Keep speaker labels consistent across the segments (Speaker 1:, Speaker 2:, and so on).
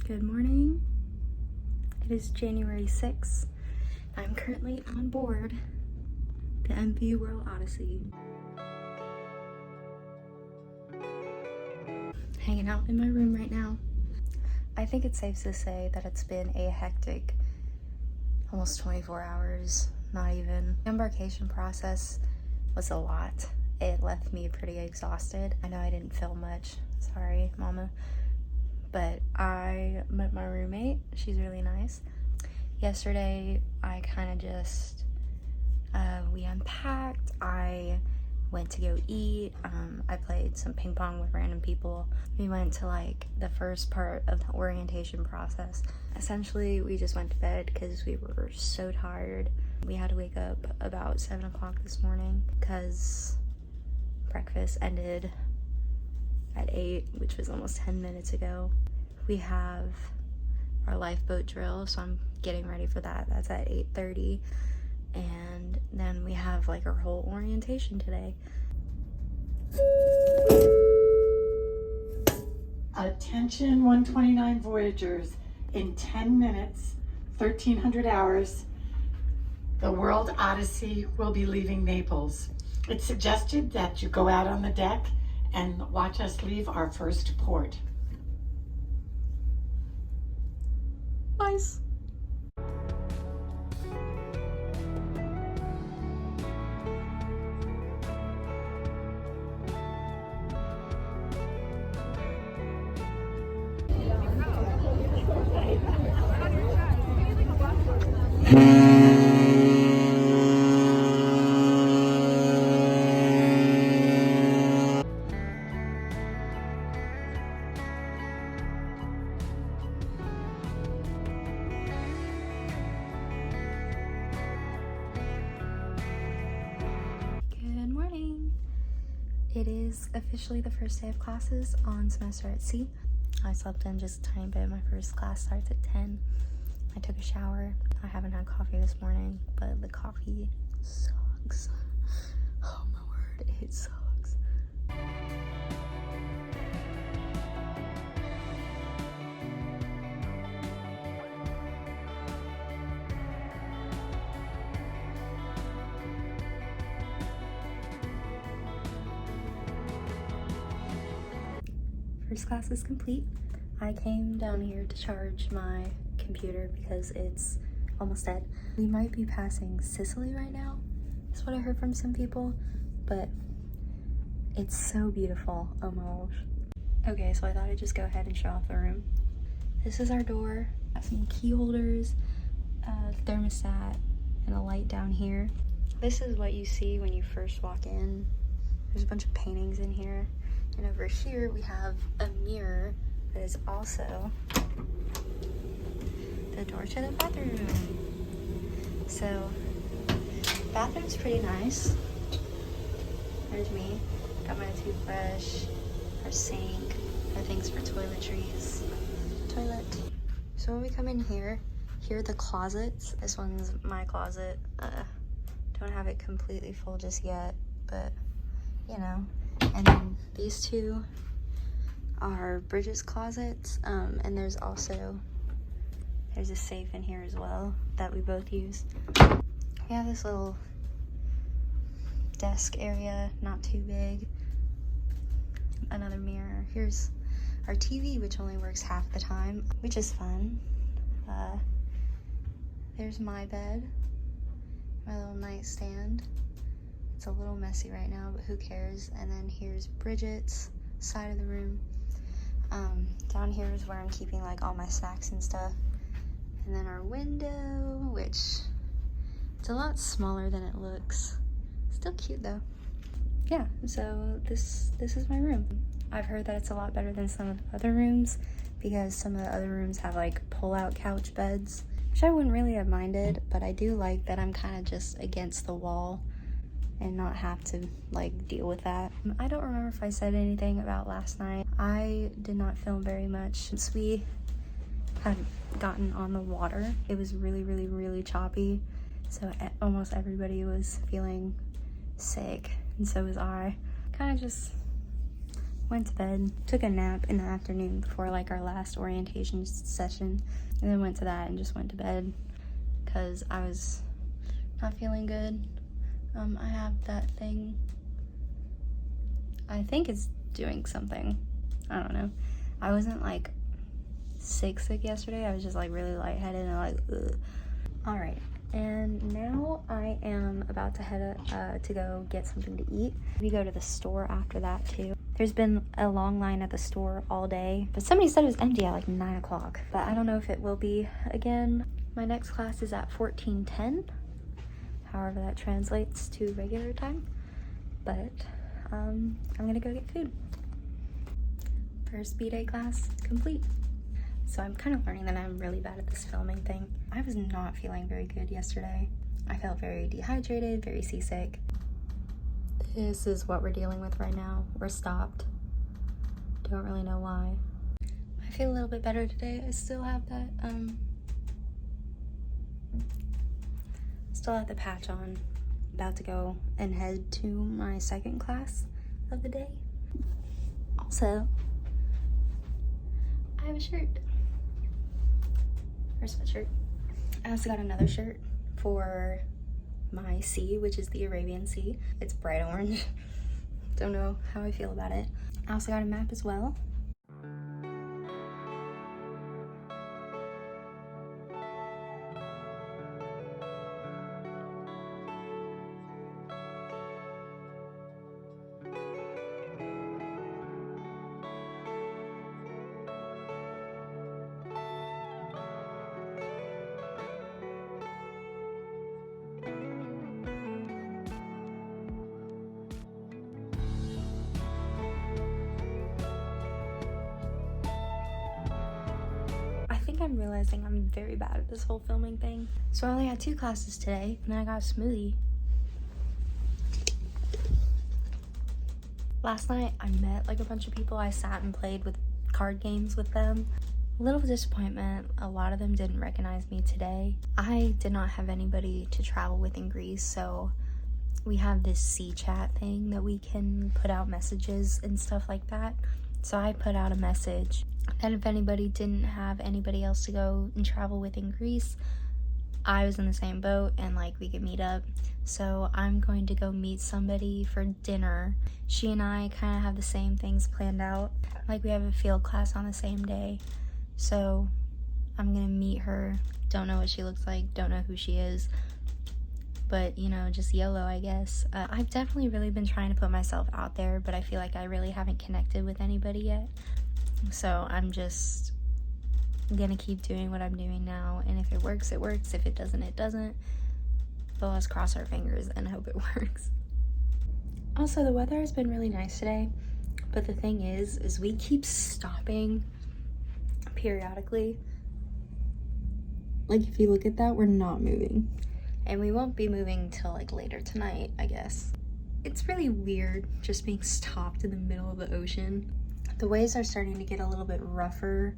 Speaker 1: Good morning. It is January 6th. I'm currently on board the MV World Odyssey. Hanging out in my room right now. I think it's safe to say that it's been a hectic almost 24 hours, not even. The embarkation process was a lot. It left me pretty exhausted. I know I didn't film much. Sorry, mama. But I met my roommate. She's really nice. Yesterday, I kind of just, we unpacked. I went to go eat. I played some ping pong with random people. We went to like the first part of the orientation process. Essentially, we just went to bed because we were so tired. We had to wake up about 7 o'clock this morning because breakfast ended at 8, which was almost 10 minutes ago. We have our lifeboat drill, so I'm getting ready for that. That's at 8:30. And then we have like our whole orientation today.
Speaker 2: Attention 129 Voyagers, in 10 minutes, 1300 hours, the World Odyssey will be leaving Naples. It's suggested that you go out on the deck and watch us leave our first port.
Speaker 1: Nice. Good morning. It is officially the first day of classes on semester at sea. I slept in just a tiny bit. My first class starts at 10. I took a shower. I haven't had coffee this morning, but the coffee sucks. Oh my word, it sucks. First class is complete. I came down here to charge my computer because it's almost dead. We might be passing Sicily right now. That's what I heard from some people, but it's so beautiful. Oh my gosh. Okay, so I thought I'd just go ahead and show off the room. This is our door. Got some key holders, a thermostat, and a light down here. This is what you see when you first walk in. There's a bunch of paintings in here. And over here we have a mirror that is also the door to the bathroom. So, bathroom's pretty nice. There's me. Got my toothbrush, our sink, our things for toiletries, toilet. So when we come in here are the closets. This one's my closet. Don't have it completely full just yet, but you know. And then these two are Bridget's closets, and there's a safe in here as well that we both use. We have this little desk area, not too big. Another mirror. Here's our TV, which only works half the time, which is fun. There's my bed, my little nightstand. It's a little messy right now, but who cares? And then here's Bridget's side of the room. Down here is where I'm keeping like all my snacks and stuff. And then our window, which it's a lot smaller than it looks. Still cute though. Yeah, so this is my room. I've heard that it's a lot better than some of the other rooms because some of the other rooms have like pull-out couch beds, which I wouldn't really have minded, but I do like that I'm kind of just against the wall and not have to like deal with that. I don't remember if I said anything about last night. I did not film very much since we had gotten on the water. It was really choppy, so almost everybody was feeling sick, and so was I. Kind of just went to bed, took a nap in the afternoon before like our last orientation session, and then went to that and just went to bed because I was not feeling good. I have that thing. I think it's doing something. I don't know. I wasn't like sick yesterday. I was just like really lightheaded and like ugh. All right, and now I am about to head to go get something to eat. We go to the store after that too. There's been a long line at the store all day, but somebody said it was empty at like 9 o'clock, but I don't know if it will be again. My next class is at 14:10, however that translates to regular time, but I'm gonna go get food. First B-Day class complete. So I'm kind of learning that I'm really bad at this filming thing. I was not feeling very good yesterday. I felt very dehydrated, very seasick. This is what we're dealing with right now. We're stopped. Don't really know why. I feel a little bit better today. I still have that, still have the patch on. About to go and head to my second class of the day. Also, I have a shirt. Or sweatshirt. I also got another shirt for my sea, which is the Arabian Sea. It's bright orange. Don't know how I feel about it. I also got a map as well. I'm realizing I'm very bad at this whole filming thing. So I only had 2 classes today, and then I got a smoothie. Last night I met like a bunch of people. I sat and played with card games with them. A little disappointment, a lot of them didn't recognize me today. I did not have anybody to travel with in Greece, so we have this sea chat thing that we can put out messages and stuff like that. So I put out a message that if anybody didn't have anybody else to go and travel with in Greece, I was in the same boat and like we could meet up. So I'm going to go meet somebody for dinner. She and I kind of have the same things planned out. Like we have a field class on the same day. So I'm gonna meet her. Don't know what she looks like, don't know who she is. But, you know, just YOLO, I guess. I've definitely really been trying to put myself out there, but I feel like I really haven't connected with anybody yet. So I'm just gonna keep doing what I'm doing now, and if it works, it works. If it doesn't, it doesn't. But let's cross our fingers and hope it works. Also, the weather has been really nice today, but the thing is we keep stopping periodically. Like, if you look at that, we're not moving. And we won't be moving till like later tonight, I guess. It's really weird just being stopped in the middle of the ocean. The waves are starting to get a little bit rougher.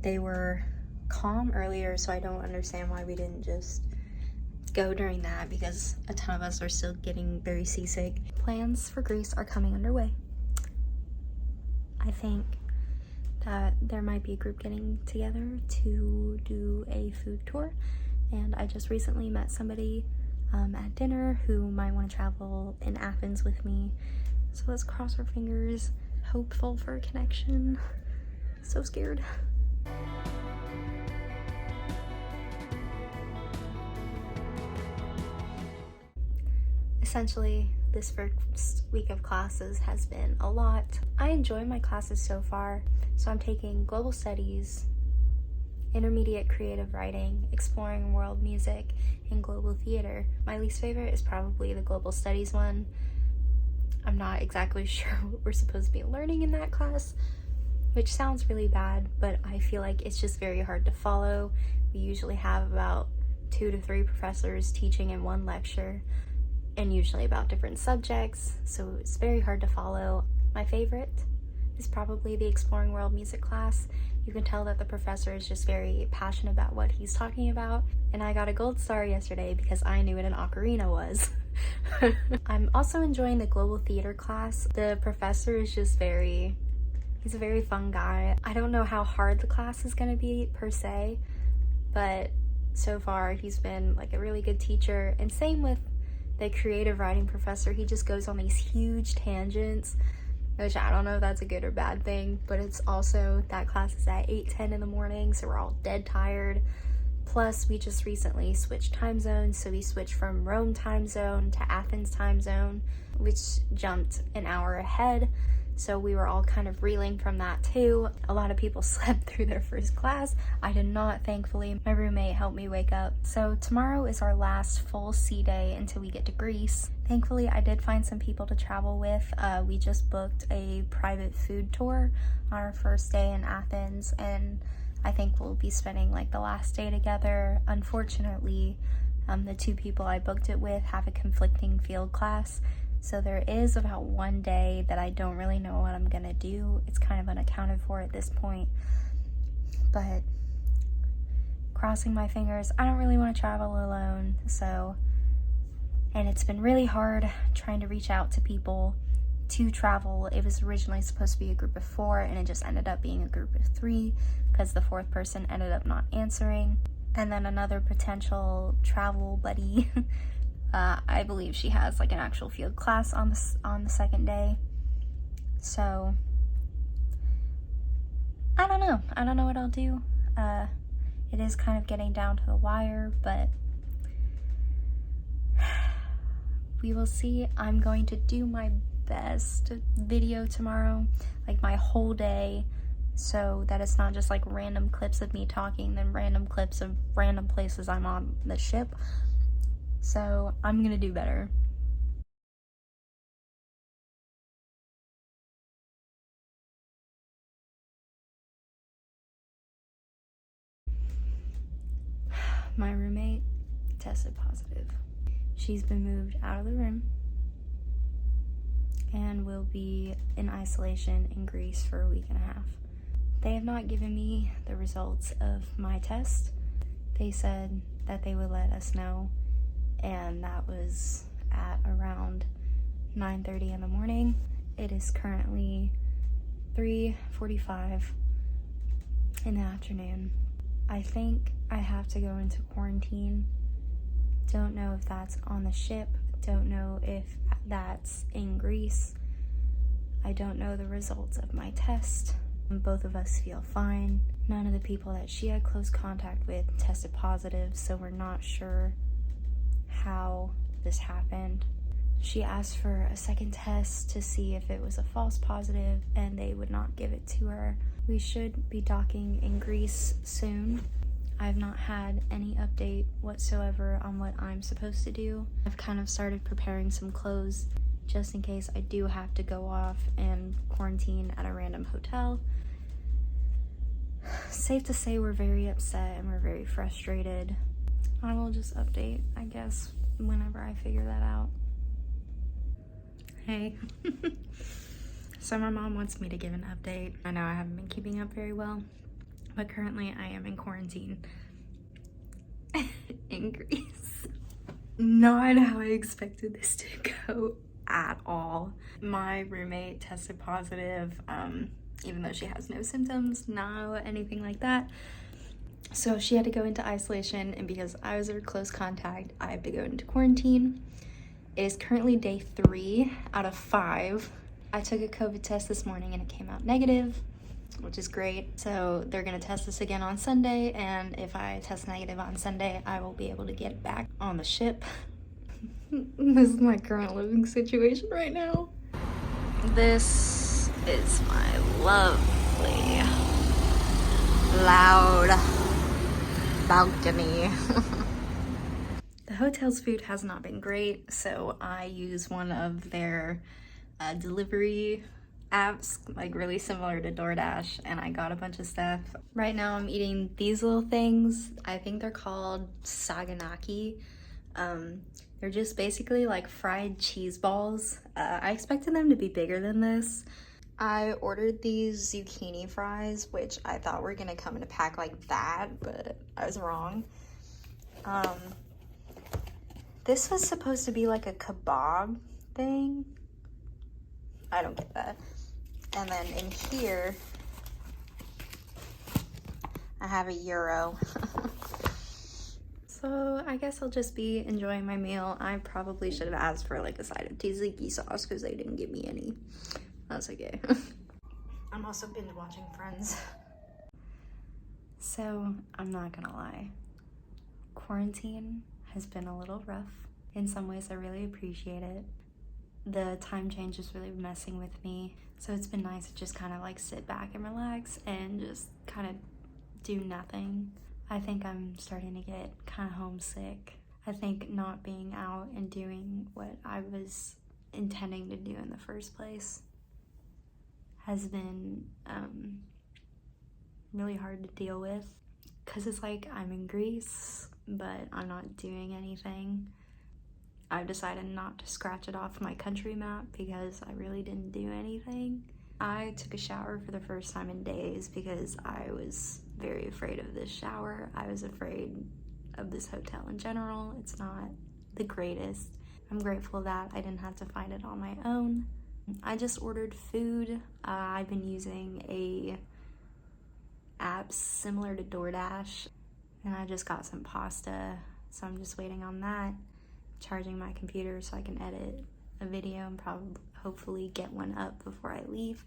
Speaker 1: They were calm earlier, so I don't understand why we didn't just go during that, because a ton of us are still getting very seasick. Plans for Greece are coming underway. I think that there might be a group getting together to do a food tour. And I just recently met somebody at dinner who might want to travel in Athens with me. So let's cross our fingers, hopeful for a connection. So scared. Essentially, this first week of classes has been a lot. I enjoy my classes so far. So I'm taking Global Studies, Intermediate Creative Writing, Exploring World Music, and Global Theater. My least favorite is probably the Global Studies one. I'm not exactly sure what we're supposed to be learning in that class, which sounds really bad, but I feel like it's just very hard to follow. We usually have about 2 to 3 professors teaching in one lecture, and usually about different subjects, so it's very hard to follow. My favorite is probably the Exploring World Music class. You can tell that the professor is just very passionate about what he's talking about, and I got a gold star yesterday because I knew what an ocarina was. I'm also enjoying the global theater class. The professor is just he's a very fun guy. I don't know how hard the class is gonna be per se, but so far he's been like a really good teacher. And same with the creative writing professor. He just goes on these huge tangents, which I don't know if that's a good or bad thing, but it's also, that class is at 8:10 in the morning, so we're all dead tired. Plus, we just recently switched time zones, so we switched from Rome time zone to Athens time zone, which jumped an hour ahead. So we were all kind of reeling from that too. A lot of people slept through their first class. I did not, thankfully. My roommate helped me wake up. So tomorrow is our last full sea day until we get to Greece. Thankfully, I did find some people to travel with. We just booked a private food tour on our first day in Athens, and I think we'll be spending like the last day together. Unfortunately, the two people I booked it with have a conflicting field class. So there is about one day that I don't really know what I'm gonna do. It's kind of unaccounted for at this point. But crossing my fingers, I don't really want to travel alone. So, and it's been really hard trying to reach out to people to travel. It was originally supposed to be a group of 4 and it just ended up being a group of 3 because the 4th person ended up not answering. And then another potential travel buddy I believe she has like an actual field class on the second day. So I don't know what I'll do. It is kind of getting down to the wire, but we will see. I'm going to do my best video tomorrow, like my whole day, so that it's not just like random clips of me talking, then random clips of random places I'm on the ship. So I'm gonna do better. My roommate tested positive. She's been moved out of the room and will be in isolation in Greece for a week and a half. They have not given me the results of my test. They said that they would let us know, and that was at around 9:30 in the morning. It is currently 3:45 in the afternoon. I think I have to go into quarantine. Don't know if that's on the ship. Don't know if that's in Greece. I don't know the results of my test. Both of us feel fine. None of the people that she had close contact with tested positive, so we're not sure how this happened. She asked for a second test to see if it was a false positive, and they would not give it to her. We should be docking in Greece soon. I've not had any update whatsoever on what I'm supposed to do. I've kind of started preparing some clothes just in case I do have to go off and quarantine at a random hotel. Safe to say we're very upset and we're very frustrated. I will just update, I guess, whenever I figure that out. Hey. So my mom wants me to give an update. I know I haven't been keeping up very well, but currently I am in quarantine in Greece. Not how I expected this to go at all. My roommate tested positive, even though she has no symptoms, no anything like that. So she had to go into isolation, and because I was her close contact, I have to go into quarantine. It is currently day 3 out of 5. I took a COVID test this morning and it came out negative, which is great. So they're gonna test us again on Sunday, and if I test negative on Sunday, I will be able to get back on the ship. This is my current living situation right now. This is my lovely, loud balcony. The hotel's food has not been great, so I use one of their delivery apps, like really similar to DoorDash, and I got a bunch of stuff. Right now I'm eating these little things. I think they're called saganaki. They're just basically like fried cheese balls. I expected them to be bigger than this. I ordered these zucchini fries, which I thought were gonna come in a pack like that, but I was wrong. This was supposed to be like a kebab thing. I don't get that. And then in here, I have a gyro. So I guess I'll just be enjoying my meal. I probably should have asked for like a side of tzatziki sauce because they didn't give me any. That's okay. I'm also binge watching Friends. So I'm not gonna lie. Quarantine has been a little rough. In some ways I really appreciate it. The time change is really messing with me. So it's been nice to just kind of like sit back and relax and just kind of do nothing. I think I'm starting to get kind of homesick. I think not being out and doing what I was intending to do in the first place has been really hard to deal with, because it's like I'm in Greece, but I'm not doing anything. I've decided not to scratch it off my country map because I really didn't do anything. I took a shower for the first time in days because I was very afraid of this shower. I was afraid of this hotel in general. It's not the greatest. I'm grateful that I didn't have to find it on my own. I just ordered food. I've been using a app similar to DoorDash, and I just got some pasta, so I'm just waiting on that. Charging my computer so I can edit a video and hopefully get one up before I leave.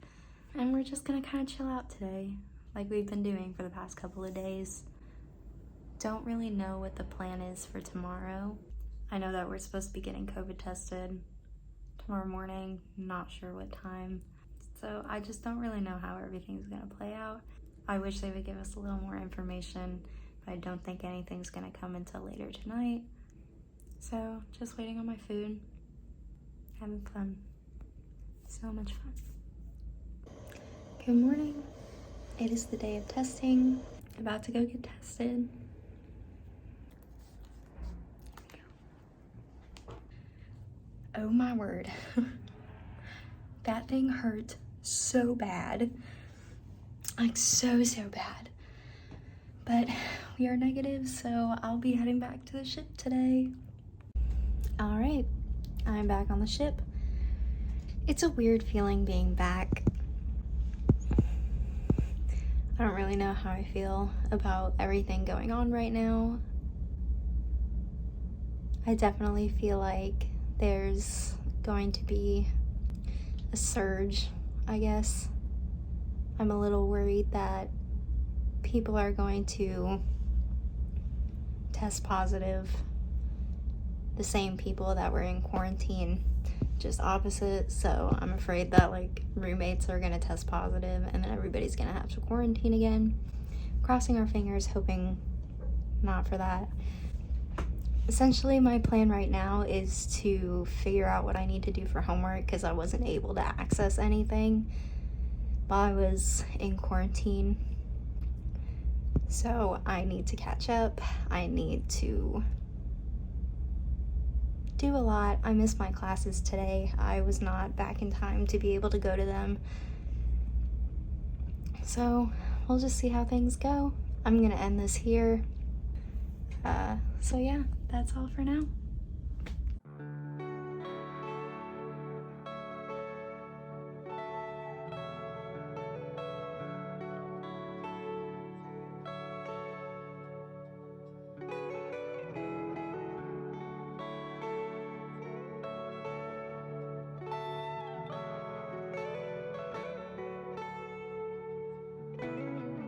Speaker 1: And we're just gonna kind of chill out today, like we've been doing for the past couple of days. Don't really know what the plan is for tomorrow. I know that we're supposed to be getting COVID tested tomorrow morning, not sure what time. So I just don't really know how everything's gonna play out. I wish they would give us a little more information, but I don't think anything's gonna come until later tonight. So just waiting on my food, having fun. So much fun. Good morning. It is the day of testing. About to go get tested. Oh my word. That thing hurt so bad. Like so bad. But we are negative, so I'll be heading back to the ship today. All right, I'm back on the ship. It's a weird feeling being back. I don't really know how I feel about everything going on right now. I definitely feel like there's going to be a surge, I guess. I'm a little worried that people are going to test positive. The same people that were in quarantine, just opposite. So I'm afraid that like roommates are gonna test positive and then everybody's gonna have to quarantine again. Crossing our fingers, hoping not for that. Essentially my plan right now is to figure out what I need to do for homework because I wasn't able to access anything while I was in quarantine. So I need to catch up. I need to do a lot. I missed my classes today. I was not back in time to be able to go to them. So we'll just see how things go. I'm gonna end this here. So yeah, that's all for now.